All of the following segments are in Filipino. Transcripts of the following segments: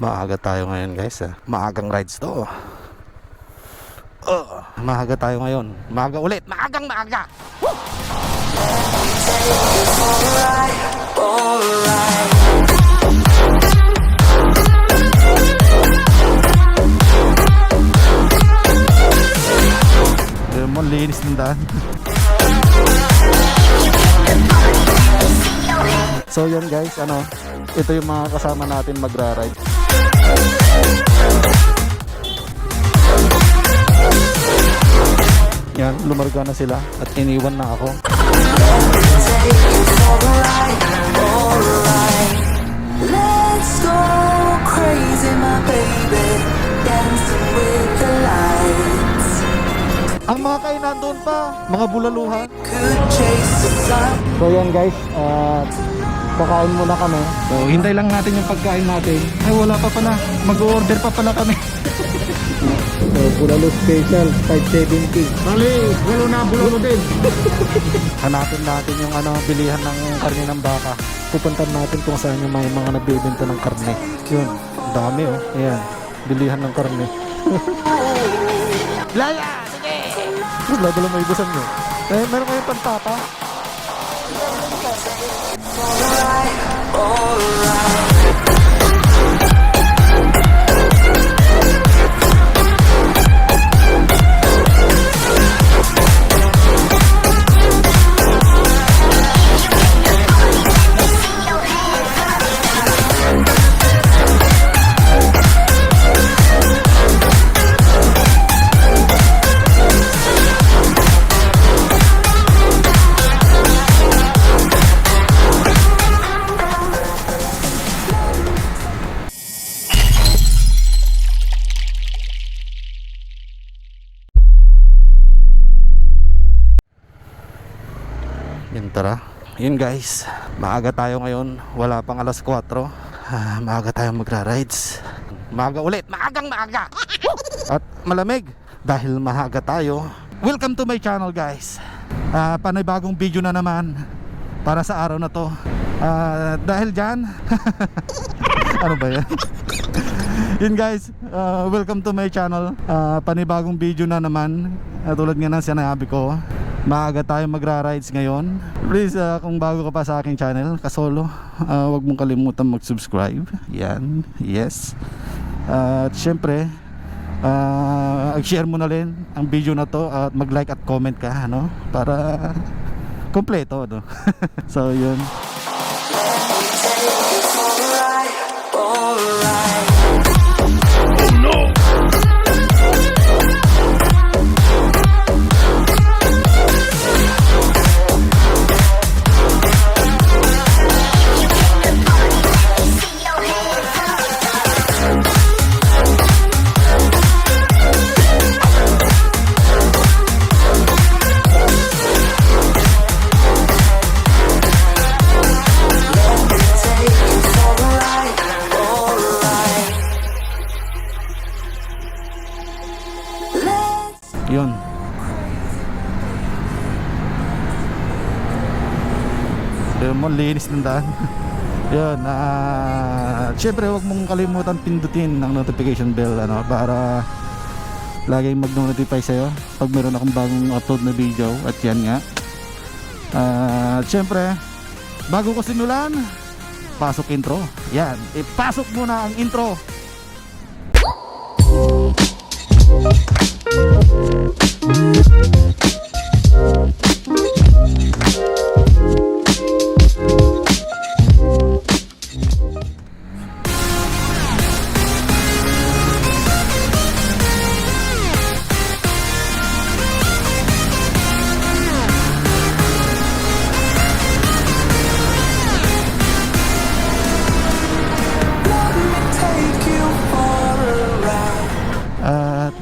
Maaga tayo ngayon guys Maagang rides to. Maaga tayo ngayon. Maaga ulit. Maagang maaga. Woo! Lemon, linis ng daan. So yan guys, ito yung mga kasama natin magra-ride. Yan, lumarga na sila at iniwan na ako. Let's go crazy my baby, dancing with the lights. Ang mga kainan doon pa, mga bulaluhan. Could chase the sun. So yan guys, kakain muna kami. So hintay lang natin yung pagkain natin. Ay wala pa pala, mag-order pa pala kami. So bulalo special, 570. Bali, walo na bulalo din. Hanapin natin yung bilihan ng karne ng baka. Pupuntan natin kung saan yung may mga nagbebenta ng karne. Yun, dami oh. Ayan, bilihan ng karne. Laya! Sige! Lalo lang may gusan nyo. Meron kayong pantata? Yun, tara. Yun guys, maaga tayo ngayon. Wala pang alas 4. Maaga tayo magra-rides. Maaga ulit, maagang maaga. At malamig dahil maaga tayo. Welcome to my channel guys. Panibagong video na naman para sa araw na to. Dahil dyan ano ba yan? Yun guys, welcome to my channel. Panibagong video na naman. Tulad nga ng sinabi ko, maaga tayo magra-rides ngayon. Please, kung bago ka pa sa aking channel, kasolo, huwag mong kalimutan mag-subscribe. Yan, yes. At syempre, share mo na rin ang video na to at mag-like at comment ka, para kompleto, So, yun. Yun. Lemon, linis ng daan. Yun, syempre huwag mong kalimutan pindutin ang notification bell para laging mag-notify sa'yo pag meron akong bagong upload na video. At yan nga, syempre bago ko simulan, pasok intro. Yan, ipasok muna ang intro.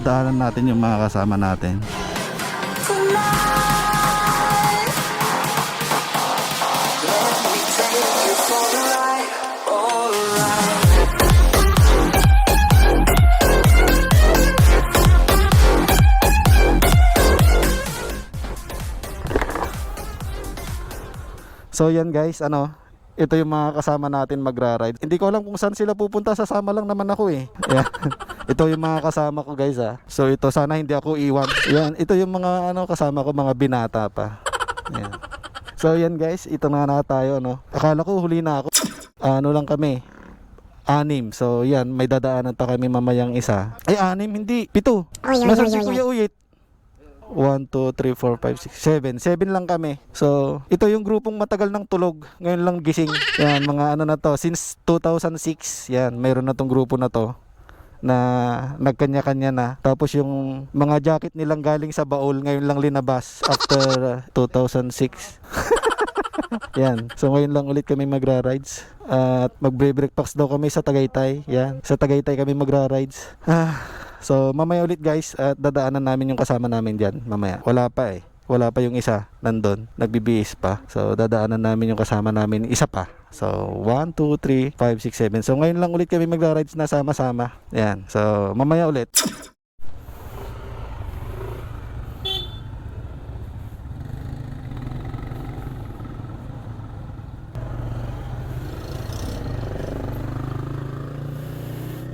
Daanan natin yung mga kasama natin. So yan guys, ito yung mga kasama natin magra-ride. Hindi ko alam kung saan sila pupunta, sasama lang naman ako eh. Yan. Ito yung mga kasama ko guys ha. So ito, sana hindi ako iwan. Yan, ito yung mga kasama ko, mga binata pa. Yan. So yan guys, ito na tayo no. Akala ko huli na ako. Ano lang kami, 6. So yan, may dadaanan pa kami mamayang isa. Ay 6, hindi, 7. Nasaan si Kuya Uyit? 1, 2, 3, 4, 5, 6, 7 lang kami. So ito yung grupong matagal ng tulog, ngayon lang gising. Yan, mga ano na to, since 2006. Yan, mayroon na tong grupo na to na nagkanya-kanya na. Tapos yung mga jacket nilang galing sa baol, ngayon lang linabas after 2006. Yan. So ngayon lang ulit kami magra-rides. At magbre-breakfast daw kami sa Tagaytay. Yan. Sa Tagaytay kami magra-rides. So mamaya ulit guys, at dadaanan namin yung kasama namin dyan mamaya. Wala pa eh. Wala pa yung isa nandun, nagbibihis pa. So dadaanan namin yung kasama namin, isa pa. So 1, 2, 3, 5, 6, 7. So ngayon lang ulit kami magra-rides na sama-sama. Yan. So mamaya ulit.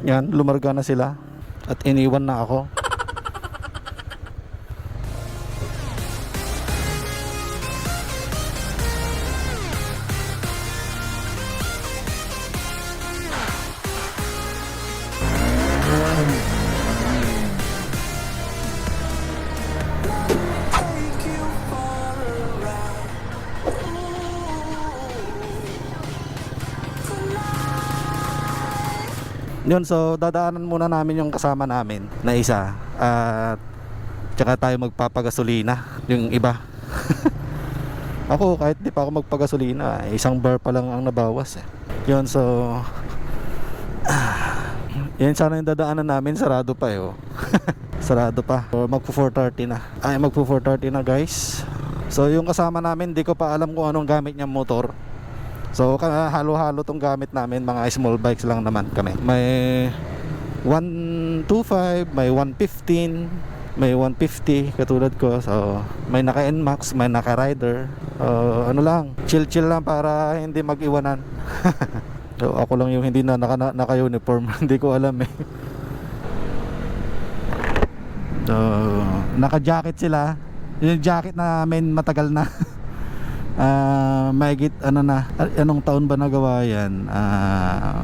Yan, lumarga na sila at iniwan na ako. Yun, so dadaanan muna namin yung kasama namin na isa. At tsaka tayo magpapagasolina yung iba. Ako kahit di pa ako magpagasolina, isang bar pa lang ang nabawas eh. Yun, so yan sana yung dadaanan namin, sarado pa eh oh. Sarado pa. So, magpo 4:30 na. Ay, magpo 4:30 na guys. So yung kasama namin, di ko pa alam kung anong gamit niyang motor. So halo-halo tong gamit namin, mga small bikes lang naman kami. May 125, may 115, may 150 katulad ko. So may naka NMAX, may naka Rider. Ano lang, chill lang para hindi mag-iwanan. So ako lang yung hindi na naka-uniform. Hindi ko alam eh. So naka-jacket sila. Yung jacket namin matagal na. Mahigit anong taon ba nagawa yan?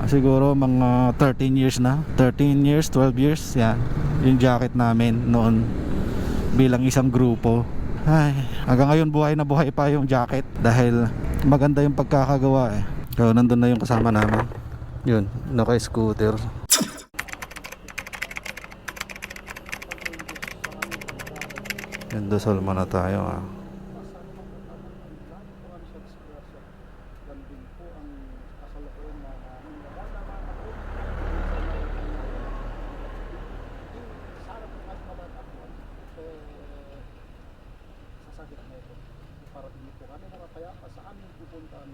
Siguro mga 13 years na. 13 years, 12 years yan. Yung jacket namin noon bilang isang grupo. Ay, hanggang ngayon buhay na buhay pa yung jacket dahil maganda yung pagkakagawa eh. So nandun na yung kasama namin. Yun, naka-scooter. Yan, dasal muna tayo para hindi po kami nakapayapa sa aming pupuntahan,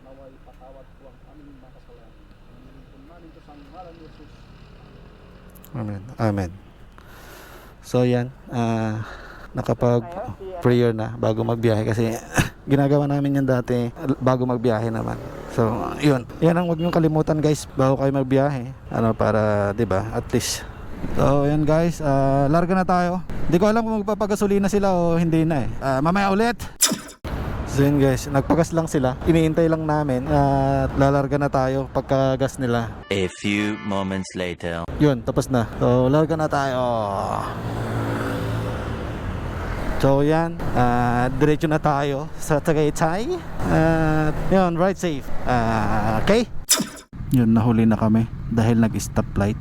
naway patawad po ang aming mga kasalanan. Hinihiling po namin ito sa ngalan ni Jesus. Amen. Amen. So yan, nakapag prayer na bago magbiyahe kasi ginagawa namin yan dati bago magbiyahe naman. So yun, yan ang wag niyong kalimutan guys bago kayo magbiyahe, para 'di ba, at least. So yan guys, larga na tayo. Hindi ko alam kung magpapagasolina sila o hindi na eh. Mamaya ulit. So yun guys, nagpagas lang sila. Iniintay lang namin at lalarga na tayo pagkagas nila. A few moments later. Yun, tapos na. So larga na tayo. So yan, diretso na tayo sa Tagaytay. Yun, ride safe. Okay? Yun, nahuli na kami dahil nag-stoplight.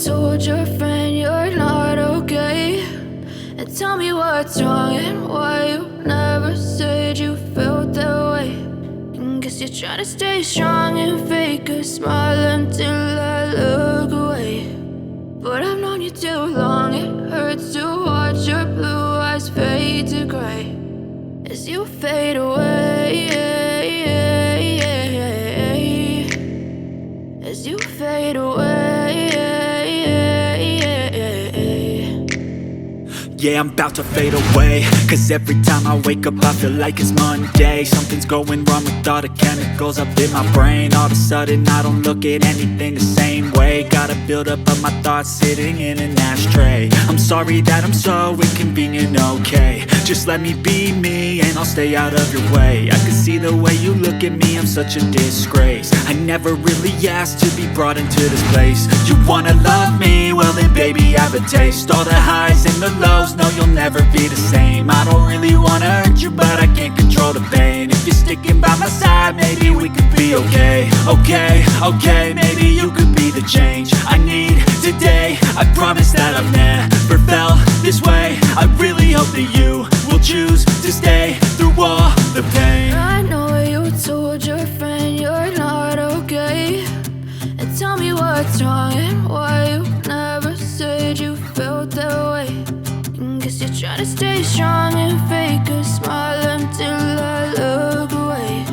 told your friend you're not okay. And tell me what's wrong and why you never said you felt that way. And guess you're trying to stay strong and fake a smile until I look away. But I've known you too long, it hurts to watch your blue eyes fade to gray as you fade away. As you fade away. Yeah, I'm about to fade away, cause every time I wake up I feel like it's Monday. Something's going wrong with all the chemicals up in my brain. All of a sudden I don't look at anything the same way. Gotta build up of my thoughts sitting in an ashtray. I'm sorry that I'm so inconvenient, okay. Just let me be me and I'll stay out of your way. I can see the way you look at me, I'm such a disgrace. I never really asked to be brought into this place. You wanna love me? Well then baby I have a taste. All the highs and the lows, no you'll never be the same. I don't really wanna hurt you but I can't control the pain. If you're sticking by my side maybe we could be okay. Okay, maybe you could be the change I need today. I promise that I've never felt this way. I really hope that you will choose to stay through all the pain. I know you told your friend you're not okay. And tell me what's wrong and why you never said you felt that way. And guess you're trying to stay strong and fake a smile until I look away.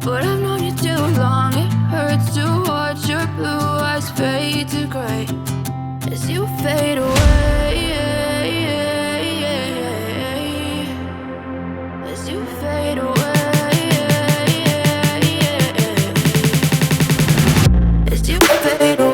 But I've known you too long, it hurts to watch your blue eyes fade to gray as you fade away. As you fade away. As you fade away.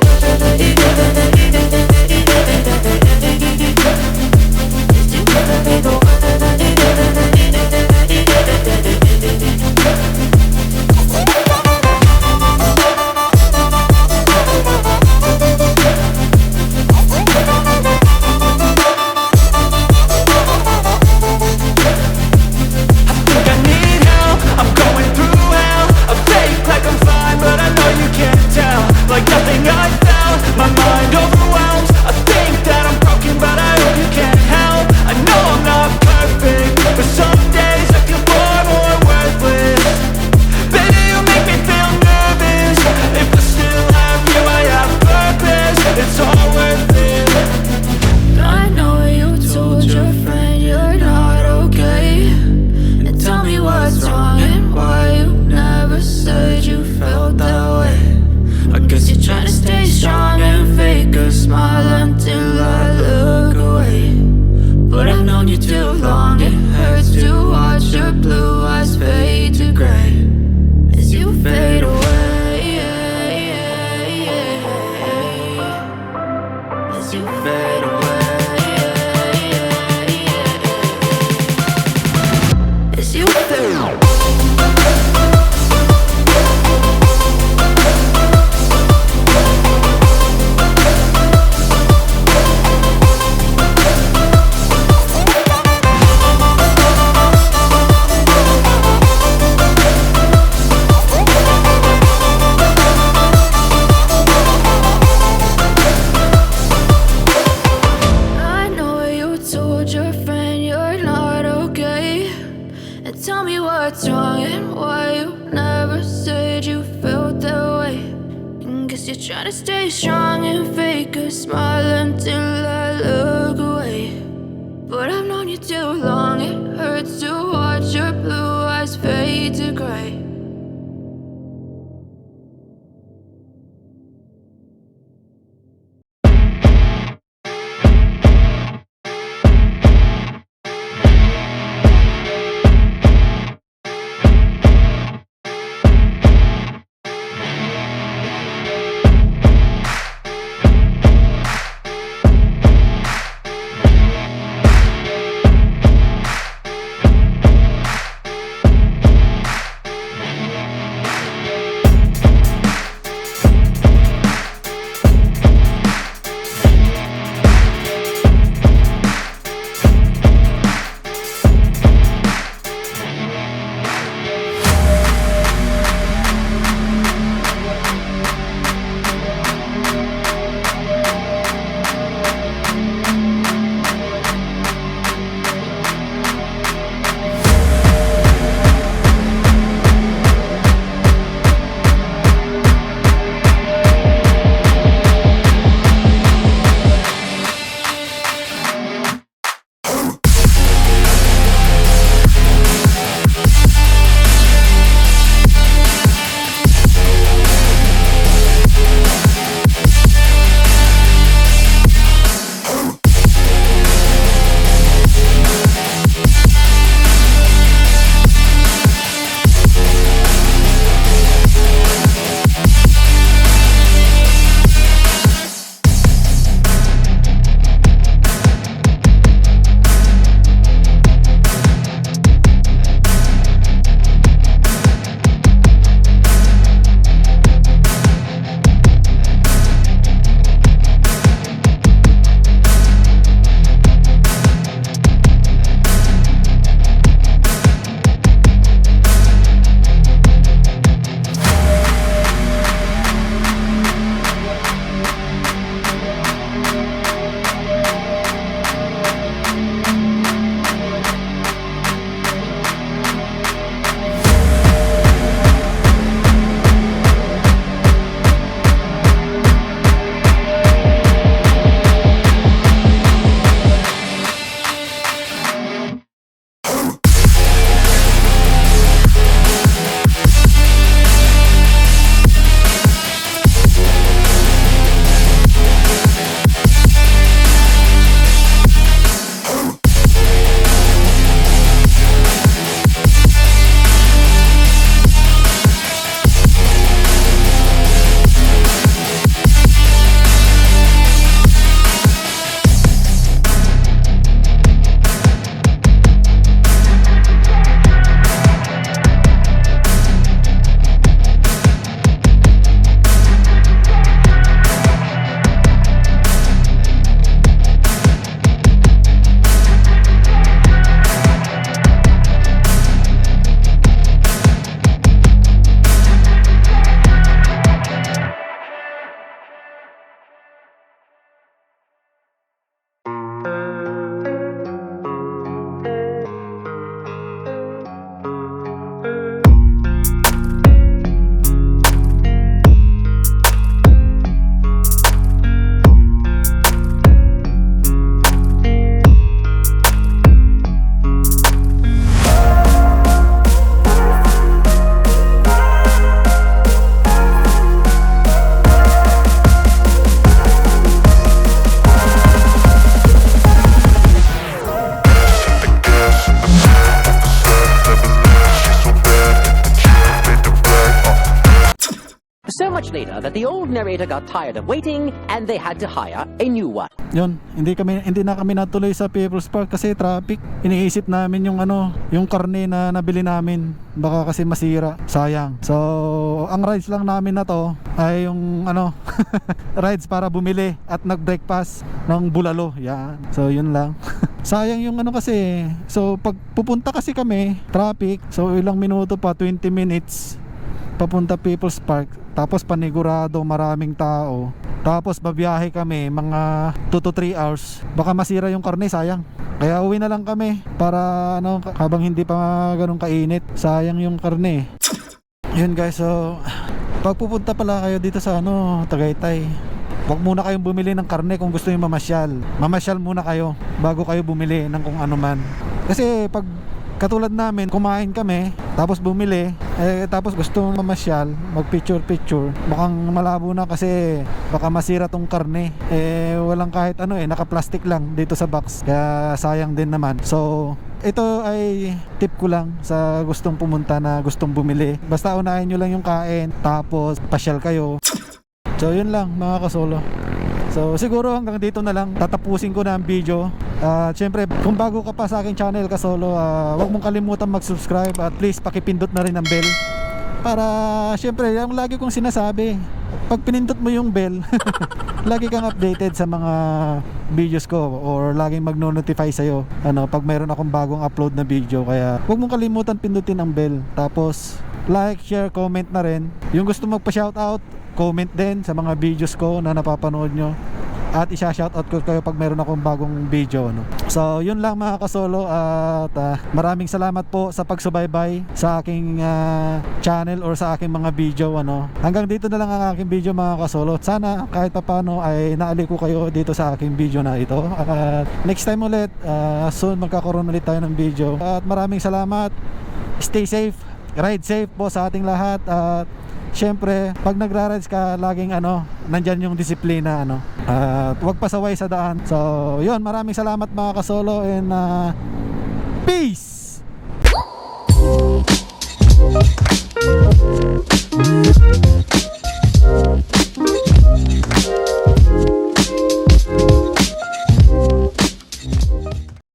Try to stay strong and fake a smile until I look away. But I've known you too long, it hurts to watch your blue eyes fade to gray. later that the old narrator got tired of waiting and they had to hire a new one. Yun, hindi na kami natuloy sa People's Park kasi traffic. Iniisip namin yung karne na nabili namin, baka kasi masira, sayang. So ang rides lang namin na to ay yung rides para bumili at nag-breakfast ng bulalo. Yan. So yun lang. Sayang yung kasi. So pag pupunta kasi kami, traffic. So ilang minuto pa, 20 minutes papunta People's Park. Tapos panigurado maraming tao. Tapos babiyahe kami mga 2 to 3 hours. Baka masira yung karne, sayang. Kaya uwi na lang kami para habang hindi pa ganun kainit. Sayang yung karne. Yun guys, so pag pupunta pala kayo dito sa Tagaytay, huwag muna kayong bumili ng karne kung gusto niyo mamasyal. Mamasyal muna kayo bago kayo bumili ng kung ano man. Kasi pag katulad namin, kumain kami, tapos bumili, tapos gusto mamasyal, mag picture, mukhang malabo na kasi baka masira tong karne. Walang kahit naka-plastic lang dito sa box, kaya sayang din naman. So ito ay tip ko lang sa gustong pumunta na gustong bumili. Basta unahin nyo lang yung kain, tapos pasyal kayo. So yun lang mga kasolo. So siguro hanggang dito na lang, tatapusin ko na ang video. Siyempre kung bago ka pa sa aking channel kasolo, huwag mong kalimutan mag-subscribe at please pakipindot na rin ang bell. Para siyempre yung lagi kong sinasabi, pag pinindot mo yung bell lagi kang updated sa mga videos ko or laging magno-notify sa'yo pag mayroon akong bagong upload na video. Kaya huwag mong kalimutan pindutin ang bell. Tapos like, share, comment na rin. Yung gusto magpa-shoutout, comment din sa mga videos ko na napapanood nyo. At isa-shoutout ko kayo pag meron akong bagong video. So yun lang mga kasolo. At maraming salamat po sa pagsubaybay sa aking channel or sa aking mga video. Hanggang dito na lang ang aking video mga kasolo. Sana kahit paano ay naali ko kayo dito sa aking video na ito. At next time ulit, soon magkakaroon ulit tayo ng video. At maraming salamat. Stay safe, ride safe po sa ating lahat. At syempre, pag nagra-rides ka, laging nandyan yung disiplina, huwag pasaway sa daan. So, yun, maraming salamat mga kasolo and peace!